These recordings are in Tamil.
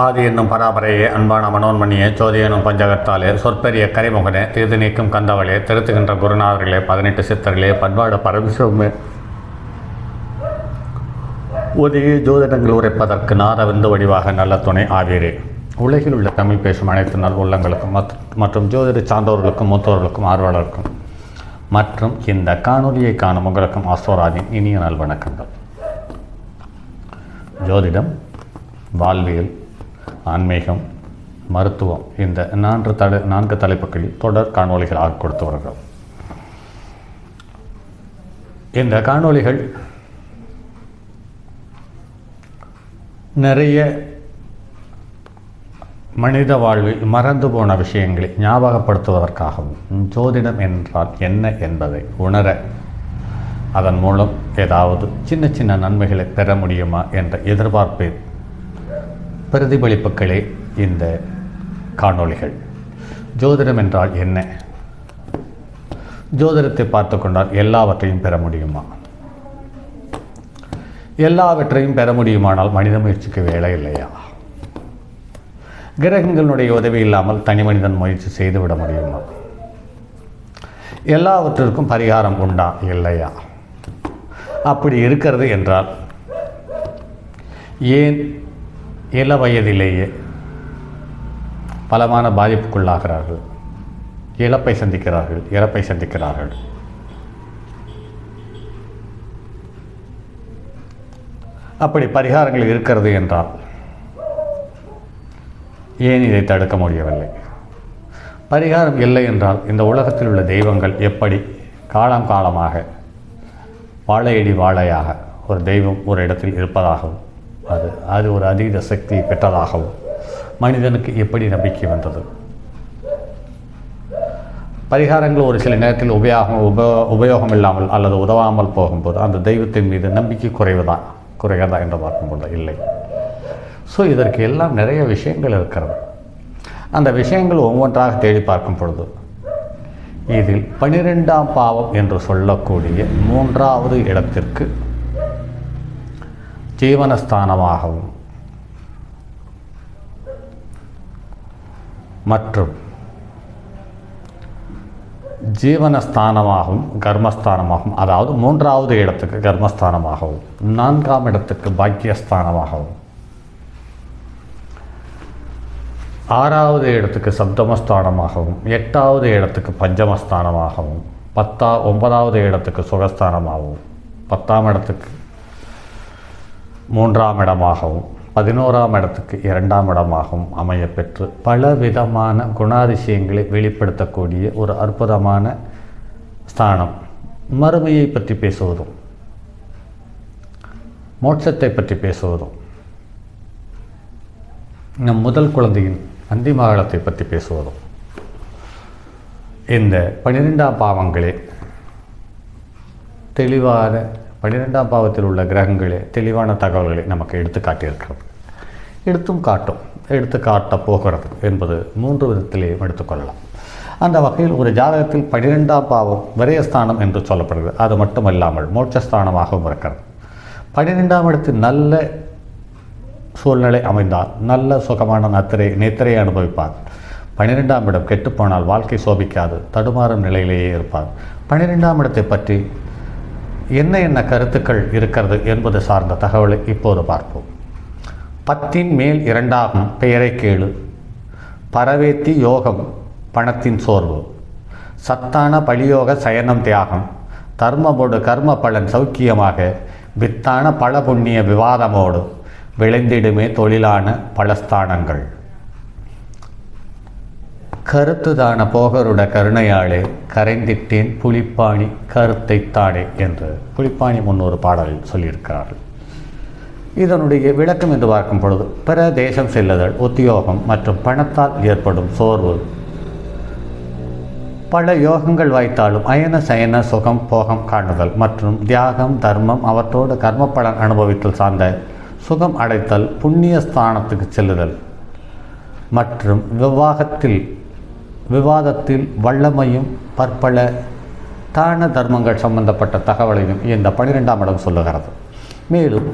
ஆதி என்னும் பராபரையே அன்பான மனோன்மணியே சோதி எனும் பஞ்சகத்தாலே சொற்பெரிய கரிமுகனே தீது நீக்கும் கந்தவளே திருத்துகின்ற குருநாதர்களே 18 சித்தர்களே பண்பாடு பரமசிவமே உதவி ஜோதிடங்கள் உரைப்பதற்கு நாதவிந்து வடிவாக நல்ல துணை ஆவீரே. உலகில் உள்ள தமிழ் பேசும் அனைத்து நல் உள்ளங்களுக்கும் மற்றும் ஜோதிட சார்ந்தவர்களுக்கும் மூத்தவர்களுக்கும் ஆர்வலருக்கும் மற்றும் இந்த காணொலியை காணும் உங்களுக்கும் ஆஸ்ட்ரோராஜின் இனிய நல்வணக்கங்கள். ஜோதிடம், வாழ்வியல், ஆன்மீகம், மருத்துவம் இந்த 4 தலைப்புகளில் தொடர் காணொலிகளாக கொடுத்து வருகிறோம். இந்த காணொலிகள் நிறைய மனித வாழ்வில் மறந்து போன விஷயங்களை ஞாபகப்படுத்துவதற்காகவும் ஜோதிடம் என்றால் என்ன என்பதை உணர அதன் மூலம் ஏதாவது சின்ன சின்ன நன்மைகளை பெற முடியுமா என்ற எதிர்பார்ப்பை பிரதிபலிப்புகளே இந்த காணொளிகள். ஜோதிடம் என்றால் என்ன? ஜோதிடத்தை பார்த்து கொண்டால் எல்லாவற்றையும் பெற முடியுமா? எல்லாவற்றையும் பெற முடியுமானால் மனித முயற்சிக்கு வேலை இல்லையா? கிரகங்களுடைய உதவி இல்லாமல் தனி மனிதன் முயற்சி செய்துவிட முடியுமா? எல்லாவற்றிற்கும் பரிகாரம் உண்டா இல்லையா? அப்படி இருக்கிறது என்றால் ஏன் இள வயதிலேயே பலமான பாதிப்புக்குள்ளாகிறார்கள், இழப்பை சந்திக்கிறார்கள், இறப்பை சந்திக்கிறார்கள்? அப்படி பரிகாரங்கள் இருக்கிறது என்றால் ஏன் இதை தடுக்க முடியவில்லை? பரிகாரம் இல்லை என்றால் இந்த உலகத்தில் உள்ள தெய்வங்கள் எப்படி காலம் காலமாக வாழையடி வாழையாக ஒரு தெய்வம் ஒரு இடத்தில் இருப்பதாகவும் அது ஒரு அதீத சக்தி பெற்றதாகவும் மனிதனுக்கு எப்படி நம்பிக்கை வந்தது? பரிகாரங்கள் ஒரு சில நேரத்தில் உபயோகம் இல்லாமல் அல்லது உதவாமல் போகும்போது அந்த தெய்வத்தின் மீது நம்பிக்கை குறையதா என்று பார்க்கும்போது இல்லை. ஸோ இதற்கு எல்லாம் நிறைய விஷயங்கள் இருக்கிறது. அந்த விஷயங்கள் ஒவ்வொன்றாக தேடி பார்க்கும் பொழுது இதில் 12ஆம் பாவம் என்று சொல்லக்கூடிய 3வது இடத்திற்கு ஜீவனஸ்தானமாகவும் மற்றும் ஜீவனஸ்தானமாகவும் கர்மஸ்தானமாகவும், அதாவது 3வது இடத்துக்கு கர்மஸ்தானமாகவும் 4ஆம் இடத்துக்கு பாக்கியஸ்தானமாகவும் 6வது இடத்துக்கு சப்தமஸ்தானமாகவும் 8வது இடத்துக்கு பஞ்சமஸ்தானமாகவும் 9வது இடத்துக்கு சுகஸ்தானமாகவும் 10ஆம் இடத்துக்கு 3ஆம் இடமாகவும் 11ஆம் இடத்துக்கு 2ஆம் இடமாகவும் அமையப்பெற்று பலவிதமான குணாதிசயங்களை வெளிப்படுத்தக்கூடிய ஒரு அற்புதமான ஸ்தானம். மறுமையை பற்றி பேசுவதும், மோட்சத்தை பற்றி பேசுவதும், நம் முதல் குழந்தையின் அந்திமகாலத்தை பற்றி பேசுவதும் இந்த 12ஆம் பாவங்களே தெளிவான 12ஆம் பாவத்தில் உள்ள கிரகங்களே தெளிவான தகவல்களை நமக்கு எடுத்து காட்டியிருக்கிறது. எடுத்து காட்டப் போகிறது என்பது 3 விதத்திலேயும் எடுத்துக்கொள்ளலாம். அந்த வகையில் ஒரு ஜாதகத்தில் 12ஆம் பாவம் விரயஸ்தானம் என்று சொல்லப்படுகிறது. அது மட்டுமல்லாமல் மோட்சஸ்தானமாகவும் இருக்கிறது. 12ஆம் இடத்தில் நல்ல சூழ்நிலை அமைந்தால் நல்ல சுகமான நித்திரையை அனுபவிப்பார். 12ஆம் இடம் கெட்டுப்போனால் வாழ்க்கை சோபிக்காது, தடுமாறும் நிலையிலேயே இருப்பார். 12ஆம் இடத்தை பற்றி என்ன கருத்துக்கள் இருக்கிறது என்பது சார்ந்த தகவலை இப்போது பார்ப்போம். 10ன் மேல் 2ஆகும் பெயரை கேளு, பரவேத்தி யோகம் பணத்தின் சோர்வு, சத்தான பலியோக சயனம் தியாகம், தர்மமோடு கர்ம பலன் சௌக்கியமாக, வித்தான பல புண்ணிய விவாதமோடு விளைந்திடுமே தொழிலான பலஸ்தானங்கள், கருத்துதான போகருட கருணையாளே கரைந்திட்டேன் புலிப்பாணி கருத்தைத்தானே என்று புலிப்பாணி முன்னொரு பாடலில் சொல்லியிருக்கிறார்கள். இதனுடைய விளக்கம் என்று பார்க்கும் பொழுது பிற தேசம் செல்லுதல், உத்தியோகம் மற்றும் பணத்தால் ஏற்படும் சோர்வு, பல யோகங்கள் வாய்த்தாலும் அயன சயன சுகம் போகம் காணுதல் மற்றும் தியாகம் தர்மம் அவற்றோடு கர்ம பலன் அனுபவித்தல் சார்ந்த சுகம் அடைத்தல், புண்ணிய ஸ்தானத்துக்கு செல்லுதல் மற்றும் விவாதத்தில் வல்லமையும் பற்பல தான தர்மங்கள் சம்பந்தப்பட்ட தகவலையும் இந்த 12ஆம் இடம் சொல்லுகிறது. மேலும்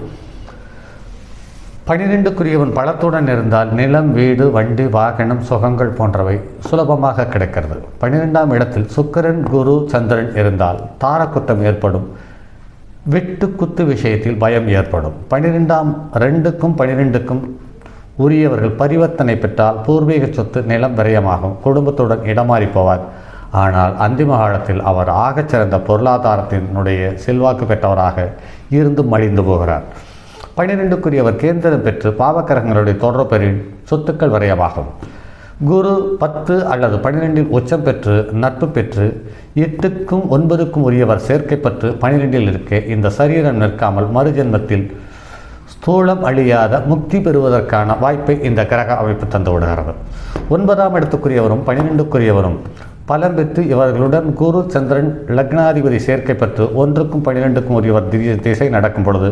12க்குரியவன் பலத்துடன் இருந்தால் நிலம், வீடு, வண்டி, வாகனம், சுகங்கள் போன்றவை சுலபமாக கிடைக்கிறது. 12ஆம் இடத்தில் சுக்கிரன், குரு, சந்திரன் இருந்தால் தாரக்குத்தம் ஏற்படும். வெட்டு குத்து விஷயத்தில் பயம் ஏற்படும். 2க்கும் 12க்கும் உரியவர்கள் பரிவர்த்தனை பெற்றால் பூர்வீக சொத்து, நிலம் விரயமாகும். குடும்பத்துடன் இடமாறி போவார். ஆனால் அந்திம காலத்தில் அவர் ஆகச்சிறந்த பொருளாதாரத்தினுடைய செல்வாக்கு பெற்றவராக இருந்து மடிந்து போகிறார். 12க்குரியவர் கேந்திரம் பெற்று பாவக்கிரகங்களுடைய தொடர்பு பெறி சொத்துக்கள் விரயமாகும். குரு 10 அல்லது 12இல் உச்சம் பெற்று நட்பு பெற்று 8க்கும் 9க்கும் உரியவர் சேர்க்கை பெற்று 12இல் இருக்க இந்த சரீரம் நிற்காமல் மறுஜென்மத்தில் ஸ்தூலம் அழியாத முக்தி பெறுவதற்கான வாய்ப்பை இந்த கிரக அமைப்பு தந்து விடுகிறது. 9ஆம் இடத்துக்குரியவரும் 12க்குரியவரும் பலம் பெற்று இவர்களுடன் குரு, சந்திரன், லக்னாதிபதி சேர்க்கை பெற்று 1க்கும் 12க்கும் உரியவர் திசை நடக்கும் பொழுது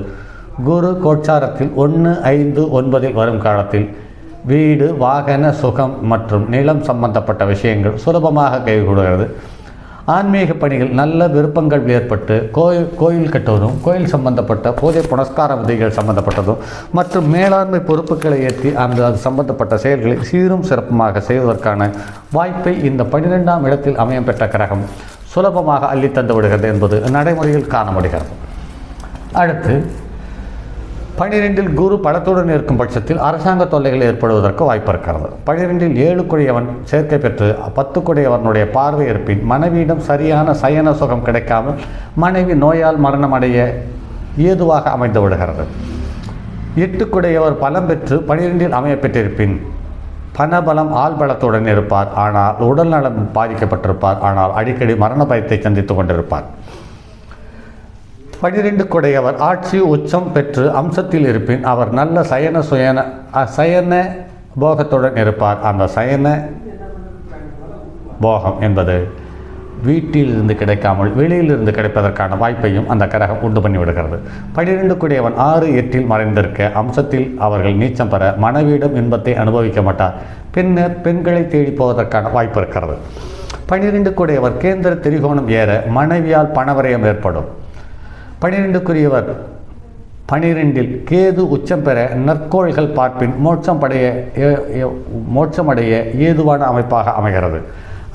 குரு கோட்சாரத்தில் 1, 5, 9 வரும் காலத்தில் வீடு, வாகன, சுகம் மற்றும் நிலம் சம்பந்தப்பட்ட விஷயங்கள் சுலபமாக கைகூடுகிறது. ஆன்மீக பணிகள் நல்ல விருப்பங்கள் ஏற்பட்டு கோயில் கட்டுவதும், கோயில் சம்பந்தப்பட்ட பூஜை புனஸ்கார விதிகள் சம்பந்தப்பட்டதும் மற்றும் மேலாண்மை பொறுப்புகளை ஏற்றி அது சம்பந்தப்பட்ட செயல்களை சீரும் சிறப்புமாக செய்வதற்கான வாய்ப்பை இந்த 12ஆம் இடத்தில் அமையம் பெற்ற கிரகம் சுலபமாக அள்ளி தந்து விடுகிறது என்பது நடைமுறையில் காண முடிகிறது. அடுத்து 12இல் குரு பலத்துடன் இருக்கும் பட்சத்தில் அரசாங்க தொல்லைகள் ஏற்படுவதற்கு வாய்ப்பு இருக்கிறது. 12இல் 7க்குரியவன் சேர்க்கை பெற்று 10க்குரியவனுடைய பார்வை இருப்பின் மனைவியிடம் சரியான சயன சுகம் கிடைக்காமல் மனைவி நோயால் மரணமடைய ஏதுவாக அமைந்து விடுகிறது. 8க்குடையவர் பலம் பெற்று 12இல் அமைய பெற்றிருப்பின் பணபலம், ஆள் பலத்துடன் இருப்பார். ஆனால் உடல் நலம் பாதிக்கப்பட்டிருப்பார். ஆனால் அடிக்கடி மரண பயத்தை சந்தித்து கொண்டிருப்பார். 12க்குடையவர் ஆட்சி உச்சம் பெற்று அம்சத்தில் இருப்பின் அவர் நல்ல சயன போகத்துடன் இருப்பார். அந்த சயன போகம் என்பது வீட்டிலிருந்து கிடைக்காமல் வெளியிலிருந்து கிடைப்பதற்கான வாய்ப்பையும் அந்த கிரகம் உண்டு பண்ணிவிடுகிறது. 12க்குடையவன் 6, 8இல் மறைந்திருக்க அம்சத்தில் அவர்கள் நீச்சம் பெற மனைவியிடம் இன்பத்தை அனுபவிக்க மாட்டார். பின்னர் பெண்களை தேடி போவதற்கான வாய்ப்பு இருக்கிறது. 12க்குடையவர் கேந்திர திரிகோணம் ஏற மனைவியால் பணவரையம் ஏற்படும். 12க்குரியவர் 12இல் கேது உச்சம் பெற நற்கோள்கள் பார்ப்பின் மோட்சமடைய ஏதுவான அமைப்பாக அமைகிறது.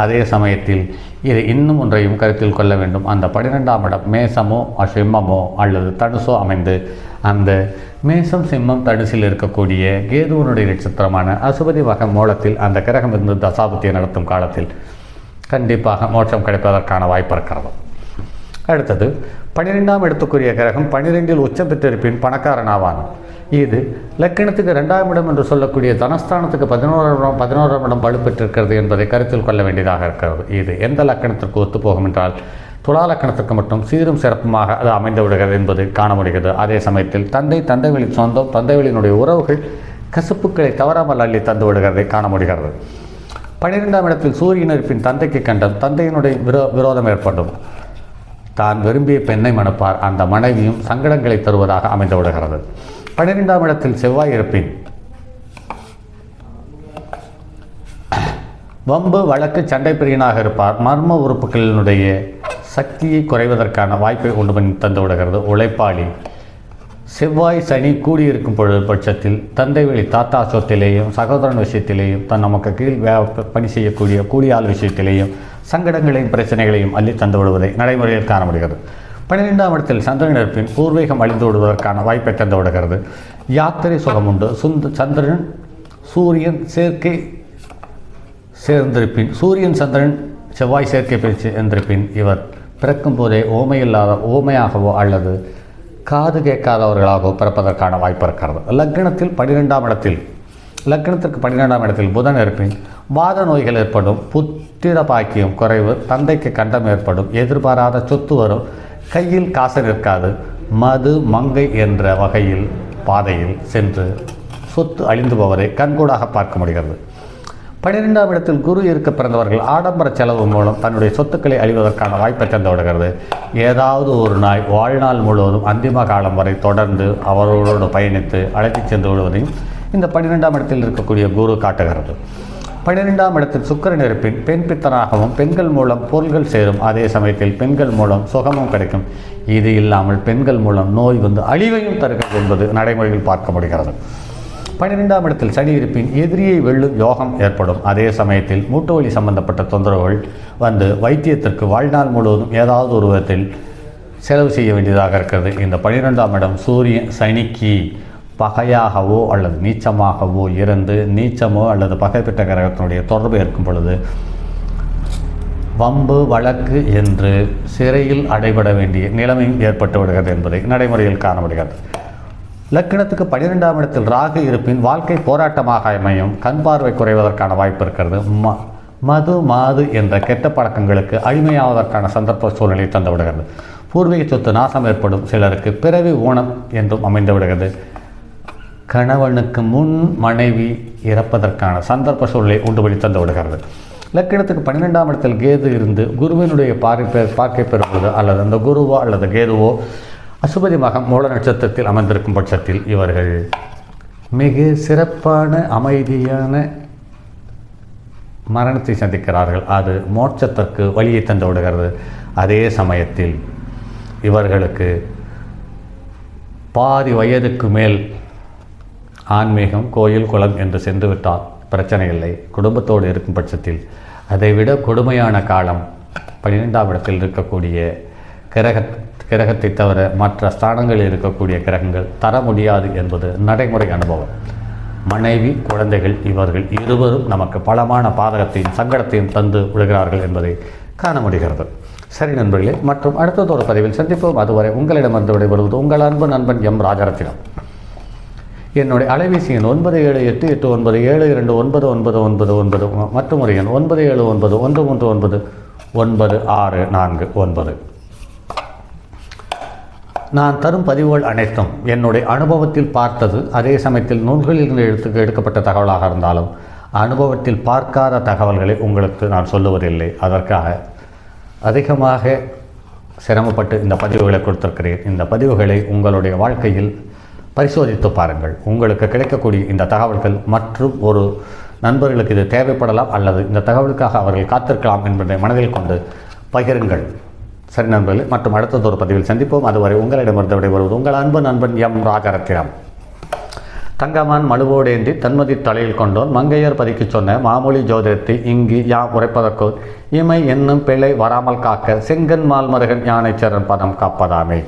அதே சமயத்தில் இது இன்னும் ஒன்றையும் கருத்தில் கொள்ள வேண்டும். அந்த 12ஆம் இடம் மேசமோ சிம்மமோ அல்லது தனுசோ அமைந்து அந்த மேசம், சிம்மம், தனுசில் இருக்கக்கூடிய கேதுவனுடைய நட்சத்திரமான அசுபதி வகை மூலத்தில் அந்த கிரகம் இருந்து தசாபுத்தியை நடத்தும் காலத்தில் கண்டிப்பாக மோட்சம் கிடைப்பதற்கான வாய்ப்பு இருக்கிறது. அடுத்தது 12ஆம் இடத்துக்குரிய கிரகம் 12இல் உச்சம் பெற்றிருப்பின் பணக்காரனாவான். இது லக்கணத்துக்கு 2ஆம் இடம் என்று சொல்லக்கூடிய தனஸ்தானத்துக்கு 11ஆம் இடம் வலுப்பெற்றிருக்கிறது என்பதை கருத்தில் கொள்ள வேண்டியதாக இருக்கிறது. இது எந்த லக்கணத்திற்கு ஒத்துப்போகும் என்றால் துலா லக்கணத்திற்கு மட்டும் சீரும் சிறப்புமாக அது அமைந்து விடுகிறது என்பது காண முடிகிறது. அதே சமயத்தில் தந்தை வழி சொந்தம், தந்தை வழியினுடைய உறவுகள் கசப்புக்களை தவறாமல் அள்ளி தந்து விடுகிறதை காண முடிகிறது. 12ஆம் இடத்தில் சூரியன் இருப்பின் தந்தைக்கு கண்டம், தந்தையினுடைய விரோதம் ஏற்படும். தான் விரும்பிய பெண்ணை மணப்பார். அந்த மனைவியும் சங்கடங்களை தருவதாக அமைந்து விடுகிறது. 12ஆம் இடத்தில் செவ்வாய் இருப்பின் வம்பு, வழக்கு, சண்டை பிரியனாக இருப்பார். மர்ம உறுப்புகளினுடைய சக்தியை குறைவதற்கான வாய்ப்பை உண்டு பண்ணி தந்து விடுகிறது. உழைப்பாளி. செவ்வாய், சனி கூடியிருக்கும் பொழுது பட்சத்தில் தந்தை வழி தாத்தா சொத்திலேயும் சகோதரன் விஷயத்திலேயும் நமக்கு கீழ் பணி செய்யக்கூடிய கூலியாள் விஷயத்திலேயும் சங்கடங்களையும் பிரச்சனைகளையும் அள்ளி தந்து விடுவதை நடைமுறையில் காண முடிகிறது. 12ஆம் இடத்தில் சந்திரன் இருப்பின் பூர்வீகம் அழிந்து விடுவதற்கான வாய்ப்பை தந்து விடுகிறது. யாத்திரை சுகம் உண்டு. சந்திரன் சூரியன் சேர்க்கை சேர்ந்திருப்பின் சூரியன் சந்திரன் செவ்வாய் சேர்க்கை சேர்ந்திருப்பின் இவர் பிறக்கும் போதே ஓமையாகவோ அல்லது காது கேட்காதவர்களாகவோ பிறப்பதற்கான வாய்ப்பு இருக்கிறது. லக்னத்தில் 12ஆம் இடத்தில் லக்னத்திற்கு 12ஆம் இடத்தில் புதன் இருப்பின் வாத நோய்கள் ஏற்படும். புத்திர பாக்கியம் குறைவு. தந்தைக்கு கண்டம் ஏற்படும். எதிர்பாராத சொத்து வரும். கையில் காசு நிற்காது. மது, மங்கை என்ற வகையில் பாதையில் சென்று சொத்து அழிந்து போவதை கண்கூடாக பார்க்க முடிகிறது. 12ஆம் இடத்தில் குரு இருக்க பிறந்தவர்கள் ஆடம்பர செலவு மூலம் தன்னுடைய சொத்துக்களை அழிவதற்கான வாய்ப்பை தந்து விடுகிறது. ஏதாவது ஒரு நாய் வாழ்நாள் முழுவதும் அந்திம காலம் வரை தொடர்ந்து அவர்களோடு பயணித்து அழைத்து சென்று விடுவதையும் இந்த 12ஆம் இடத்தில் இருக்கக்கூடிய குரு காட்டுகிறது. 12ஆம் இடத்தில் சுக்கிரன் இருப்பின் பெண் பித்தனாகவும் பெண்கள் மூலம் பொருள்கள் சேரும். அதே சமயத்தில் பெண்கள் மூலம் சுகமும் கிடைக்கும். இது இல்லாமல் பெண்கள் மூலம் நோய் வந்து அழிவையும் தருகிறது என்பது நடைமுறையில் பார்க்க முடிகிறது. 12ஆம் இடத்தில் சனி இருப்பின் எதிரியை வெல்லும் யோகம் ஏற்படும். அதே சமயத்தில் மூட்டு வலி சம்பந்தப்பட்ட தொந்தரவுகள் வந்து வைத்தியத்திற்கு வாழ்நாள் முழுவதும் ஏதாவது ஒரு விதத்தில் செலவு செய்ய வேண்டியதாக இருக்கிறது. இந்த 12ஆம் இடம் சூரியன் சனிக்கு பகையாகவோ அல்லது நீச்சமாகவோ இருந்து நீச்சமோ அல்லது பகை பெற்ற கிரகத்தினுடைய தொடர்பு ஏற்கும் பொழுது வம்பு வழக்கு என்று சிறையில் அடைபட வேண்டிய நிலைமை ஏற்பட்டு விடுகிறது என்பதை நடைமுறையில் காணப்படுகிறது. லக்கினத்துக்கு 12ஆம் இடத்தில் ராகு இருப்பின் வாழ்க்கை போராட்டமாக அமையும். கண் பார்வை குறைவதற்கான வாய்ப்பு இருக்கிறது. மாது என்ற கெட்ட பழக்கங்களுக்கு அடிமையாவதற்கான சந்தர்ப்ப சூழ்நிலை தந்து விடுகிறது. பூர்வீக சொத்து நாசம் ஏற்படும். சிலருக்கு பிறவி ஊனம் என்றும் அமைந்து விடுகிறது. கணவனுக்கு முன் மனைவி இறப்பதற்கான சந்தர்ப்ப சூழ்நிலை உண்டுபடி தந்து விடுகிறது. லக்கினத்துக்கு 12ஆம் இடத்தில் கேது இருந்து குருவினுடைய பார்க்கை பெறுவது அல்லது அந்த குருவோ அல்லது கேதுவோ அசுபதி மகம் மூல நட்சத்திரத்தில் அமர்ந்திருக்கும் பட்சத்தில் இவர்கள் மிக சிறப்பான அமைதியான மரணத்தை சந்திக்கிறார்கள். அது மோட்சத்திற்கு வழியை தந்து விடுகிறது. அதே சமயத்தில் இவர்களுக்கு பாதி வயதுக்கு மேல் ஆன்மீகம் கோயில் குளம் என்று சென்று விட்டால் பிரச்சனை இல்லை. குடும்பத்தோடு இருக்கும் பட்சத்தில் அதைவிட கொடுமையான காலம் 12ஆம் இடத்தில் இருக்கக்கூடிய கிரகத்தை தவிர மற்ற ஸ்தானங்களில் இருக்கக்கூடிய கிரகங்கள் தர முடியாது என்பது நடைமுறை அனுபவம். மனைவி குழந்தைகள் இவர்கள் இருவரும் நமக்கு பலமான பாதகத்தையும் சங்கடத்தையும் தந்து விடுகிறார்கள் என்பதை காண முடிகிறது. சரி நண்பர்களே, மற்றும் அடுத்ததொரு பதிவில் சந்திப்போம். அதுவரை உங்களிடமிருந்து விடைபெறுவது உங்கள் அன்பு நண்பன் எம் ராஜரத்தினம். என்னுடைய அலைபேசி எண் 978897299999 மற்றும் ஒரு எண் 9791399649. நான் தரும் பதிவுகள் அனைத்தும் என்னுடைய அனுபவத்தில் பார்த்தது. அதே சமயத்தில் நூல்களில் எடுக்கப்பட்ட தகவலாக இருந்தாலும் அனுபவத்தில் பார்க்காத தகவல்களை உங்களுக்கு நான் சொல்லுவதில்லை. அதற்காக அதிகமாக சிரமப்பட்டு இந்த பதிவுகளை கொடுத்திருக்கிறேன். இந்த பதிவுகளை உங்களுடைய வாழ்க்கையில் பரிசோதித்து பாருங்கள். உங்களுக்கு கிடைக்கக்கூடிய இந்த தகவல்கள் மற்றும் ஒரு நண்பர்களுக்கு இது தேவைப்படலாம் அல்லது இந்த தகவலுக்காக அவர்கள் காத்திருக்கலாம் என்பதை மனதில் கொண்டு பகிருங்கள். சரி நண்பர்களே, மற்றும் அடுத்ததொரு பதிவில் சந்திப்போம். அதுவரை உங்களிடமிருந்து விடைபெறுவது உங்கள் அன்பு நண்பன் எம் ராஜரத்தினம். தங்கமான் மழுவோடேந்தி தன்மதி தலையில் கொண்டோன் மங்கையர் பதிக்கு சொன்ன மாமொழி ஜோதிடத்தை இங்கு யாம் உரைப்பதற்கோ இமை என்னும் பிழை வராமல் காக்க செங்கன் மால்மருகன் யானைச்சரன் பதம் காப்பதாமே.